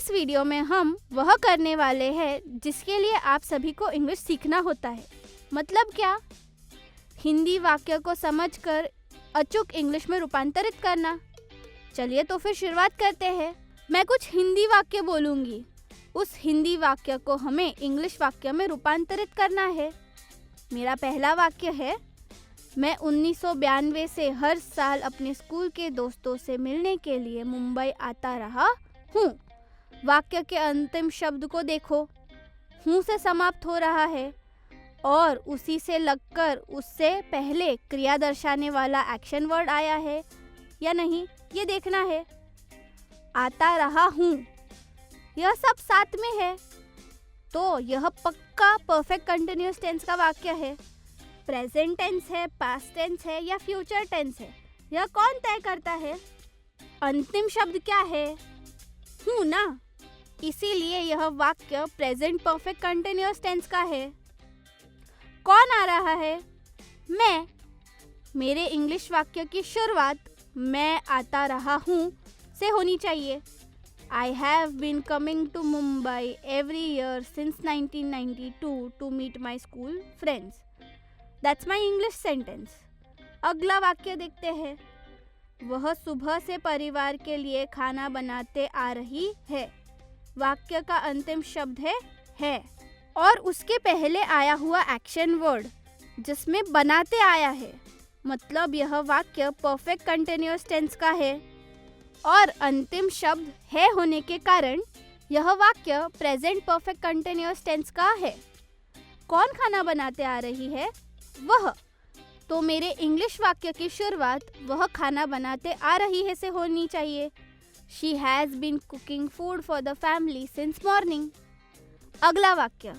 इस वीडियो में हम वह करने वाले हैं जिसके लिए आप सभी को इंग्लिश सीखना होता है। मतलब क्या? हिंदी वाक्य को समझकर अचूक इंग्लिश में रूपांतरित करना। चलिए तो फिर शुरुआत करते हैं। मैं कुछ हिंदी वाक्य बोलूँगी, उस हिंदी वाक्य को हमें इंग्लिश वाक्य में रूपांतरित करना है। मेरा पहला वाक्य है, मैं 1992 से हर साल अपने स्कूल के दोस्तों से मिलने के लिए मुंबई आता रहा हूँ। वाक्य के अंतिम शब्द को देखो, हूँ से समाप्त हो रहा है और उसी से लगकर उससे पहले क्रिया दर्शाने वाला एक्शन वर्ड आया है या नहीं, ये देखना है। आता रहा हूँ, यह सब साथ में है, तो यह पक्का परफेक्ट कंटिन्यूअस टेंस का वाक्य है। प्रेजेंट टेंस है, पास्ट टेंस है या फ्यूचर टेंस है, यह कौन तय करता है? अंतिम शब्द क्या है? हूँ ना, इसीलिए यह वाक्य प्रेजेंट परफेक्ट कंटिन्यूअस टेंस का है। कौन आ रहा है? मैं। मेरे इंग्लिश वाक्य की शुरुआत मैं आता रहा हूँ से होनी चाहिए। I have been coming to Mumbai every year since 1992 to meet my school friends. That's my English sentence. अगला वाक्य देखते हैं। वह सुबह से परिवार के लिए खाना बनाते आ रही है। वाक्य का अंतिम शब्द है और उसके पहले आया हुआ एक्शन वर्ड जिसमें बनाते आया है, मतलब यह वाक्य परफेक्ट कंटिन्यूअस टेंस का है और अंतिम शब्द है होने के कारण यह वाक्य प्रेजेंट परफेक्ट कंटिन्यूअस टेंस का है। कौन खाना बनाते आ रही है? वह। तो मेरे इंग्लिश वाक्य की शुरुआत वह खाना बनाते आ रही है से होनी चाहिए। She has been cooking food for the family since morning. अगला वाक्य,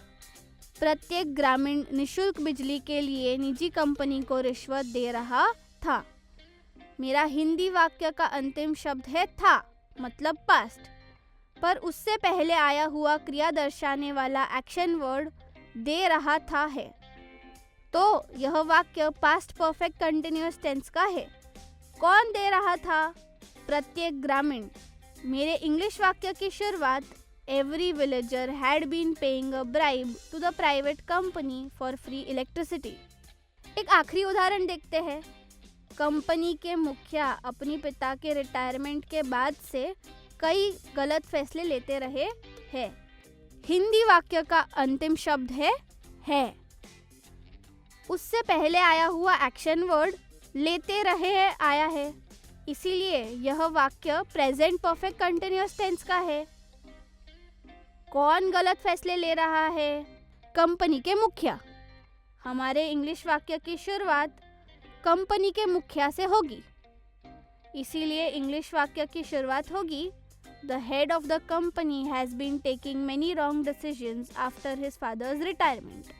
प्रत्येक ग्रामीण निशुल्क बिजली के लिए निजी कंपनी को रिश्वत दे रहा था। मेरा हिंदी वाक्य का अंतिम शब्द है था, मतलब पास्ट, पर उससे पहले आया हुआ क्रिया दर्शाने वाला एक्शन वर्ड दे रहा था है, तो यह वाक्य पास्ट परफेक्ट कंटिन्यूअस टेंस का है। कौन दे रहा था? प्रत्येक ग्रामीण। मेरे इंग्लिश वाक्य की शुरुआत every villager had been paying a bribe to the private company for free electricity. एक आखिरी उदाहरण देखते हैं। कंपनी के मुखिया अपनी पिता के रिटायरमेंट के बाद से कई गलत फैसले लेते रहे हैं। हिंदी वाक्य का अंतिम शब्द है। उससे पहले आया हुआ एक्शन वर्ड लेते रहे आया है, इसीलिए यह वाक्य प्रेजेंट परफेक्ट कंटिन्यूअस टेंस का है। कौन गलत फैसले ले रहा है? कंपनी के मुखिया। हमारे इंग्लिश वाक्य की शुरुआत कंपनी के मुखिया से होगी, इसीलिए इंग्लिश वाक्य की शुरुआत होगी, the head of the company has been taking many wrong decisions after his father's retirement.